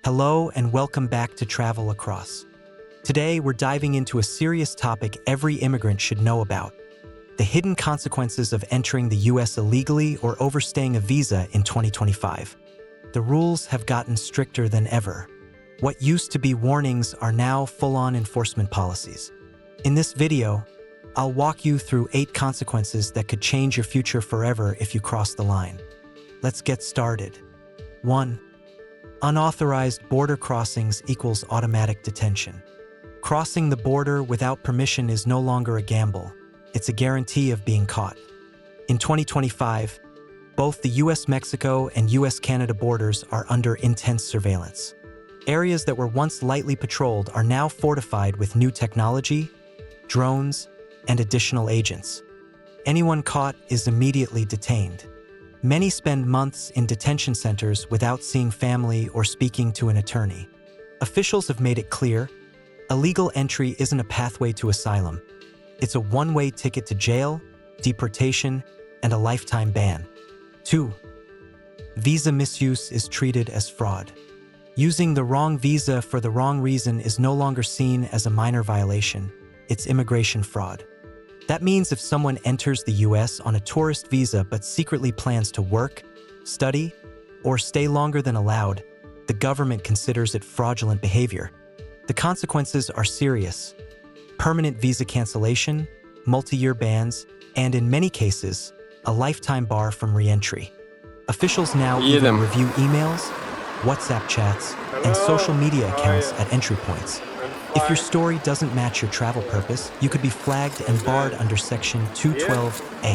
Hello and welcome back to Travel Across. Today, we're diving into a serious topic every immigrant should know about: the hidden consequences of entering the US illegally or overstaying a visa in 2025. The rules have gotten stricter than ever. What used to be warnings are now full-on enforcement policies. In this video, I'll walk you through 8 consequences that could change your future forever if you cross the line. Let's get started. 1. Unauthorized border crossings equals automatic detention. Crossing the border without permission is no longer a gamble. It's a guarantee of being caught. In 2025, both the US-Mexico and US-Canada borders are under intense surveillance. Areas that were once lightly patrolled are now fortified with new technology, drones, and additional agents. Anyone caught is immediately detained. Many spend months in detention centers without seeing family or speaking to an attorney. Officials have made it clear, illegal entry isn't a pathway to asylum. It's a one-way ticket to jail, deportation, and a lifetime ban. 2. Visa misuse is treated as fraud. Using the wrong visa for the wrong reason is no longer seen as a minor violation. It's immigration fraud. That means if someone enters the US on a tourist visa but secretly plans to work, study, or stay longer than allowed, the government considers it fraudulent behavior. The consequences are serious: permanent visa cancellation, multi-year bans, and in many cases, a lifetime bar from re-entry. Officials now even review emails, WhatsApp chats, and social media accounts at entry points. If your story doesn't match your travel purpose, you could be flagged and barred under Section 212A,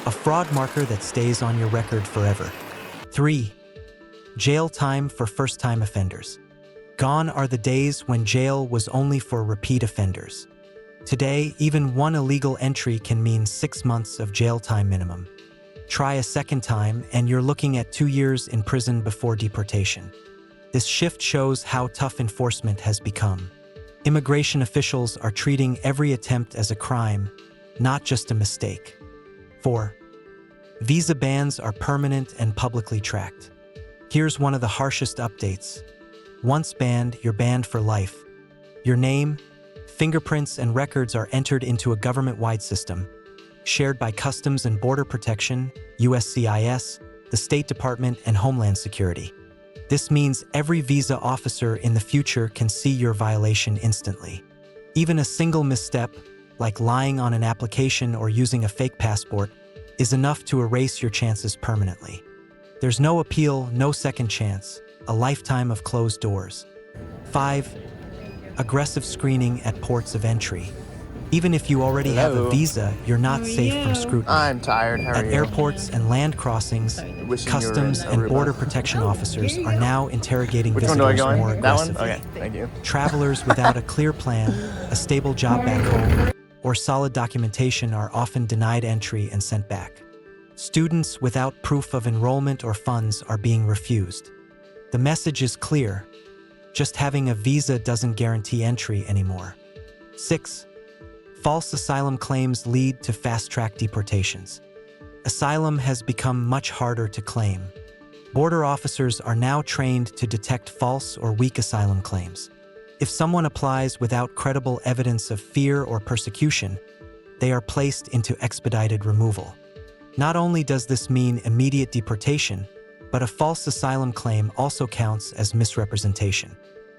a fraud marker that stays on your record forever. 3. Jail time for first-time offenders. Gone are the days when jail was only for repeat offenders. Today, even one illegal entry can mean 6 months of jail time minimum. Try a second time, and you're looking at 2 years in prison before deportation. This shift shows how tough enforcement has become. Immigration officials are treating every attempt as a crime, not just a mistake. 4. Visa bans are permanent and publicly tracked. Here's one of the harshest updates. Once banned, you're banned for life. Your name, fingerprints, and records are entered into a government-wide system, shared by Customs and Border Protection, USCIS, the State Department, and Homeland Security. This means every visa officer in the future can see your violation instantly. Even a single misstep, like lying on an application or using a fake passport, is enough to erase your chances permanently. There's no appeal, no second chance, a lifetime of closed doors. 5. Aggressive screening at ports of entry. Even if you already have a visa, you're not safe from scrutiny. I'm tired. How are At you? airports and land crossings, Customs and Border Protection officers are now interrogating Which one do I visitors go in? more That one? aggressively. Okay, thank you. Travelers without a clear plan, a stable job back home, or solid documentation are often denied entry and sent back. Students without proof of enrollment or funds are being refused. The message is clear: just having a visa doesn't guarantee entry anymore. 6. False asylum claims lead to fast-track deportations. Asylum has become much harder to claim. Border officers are now trained to detect false or weak asylum claims. If someone applies without credible evidence of fear or persecution, they are placed into expedited removal. Not only does this mean immediate deportation, but a false asylum claim also counts as misrepresentation.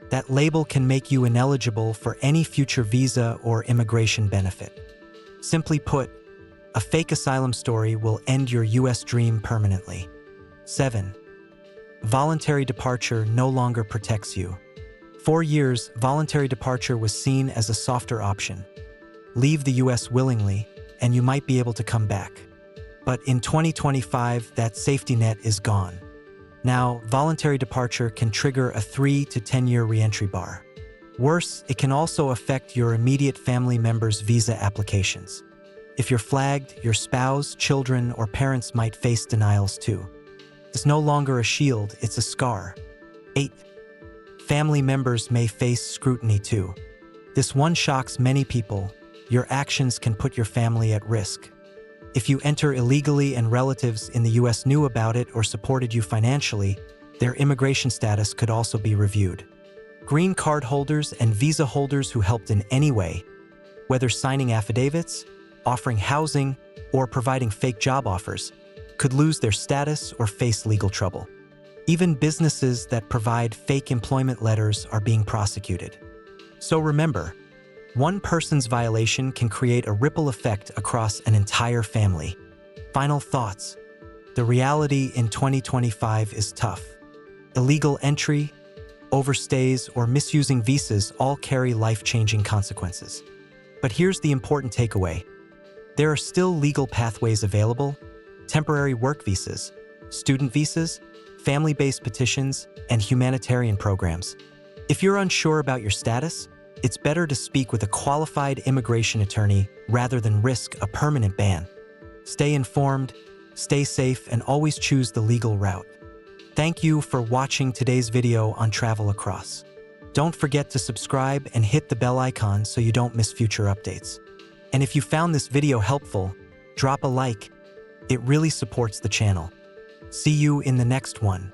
That label can make you ineligible for any future visa or immigration benefit. Simply put, a fake asylum story will end your US dream permanently. 7. Voluntary departure no longer protects you. For years, voluntary departure was seen as a softer option. Leave the US willingly, and you might be able to come back. But in 2025, that safety net is gone. Now, voluntary departure can trigger a 3 to 10-year re-entry bar. Worse, it can also affect your immediate family members' visa applications. If you're flagged, your spouse, children, or parents might face denials too. It's no longer a shield, it's a scar. 8. Family members may face scrutiny too. This one shocks many people: your actions can put your family at risk. If you enter illegally and relatives in the US knew about it or supported you financially, their immigration status could also be reviewed. Green card holders and visa holders who helped in any way, whether signing affidavits, offering housing, or providing fake job offers, could lose their status or face legal trouble. Even businesses that provide fake employment letters are being prosecuted. So remember, one person's violation can create a ripple effect across an entire family. Final thoughts. The reality in 2025 is tough. Illegal entry, overstays, or misusing visas all carry life-changing consequences. But here's the important takeaway. There are still legal pathways available: temporary work visas, student visas, family-based petitions, and humanitarian programs. If you're unsure about your status, it's better to speak with a qualified immigration attorney rather than risk a permanent ban. Stay informed, stay safe, and always choose the legal route. Thank you for watching today's video on Travel Across. Don't forget to subscribe and hit the bell icon so you don't miss future updates. And if you found this video helpful, drop a like. It really supports the channel. See you in the next one.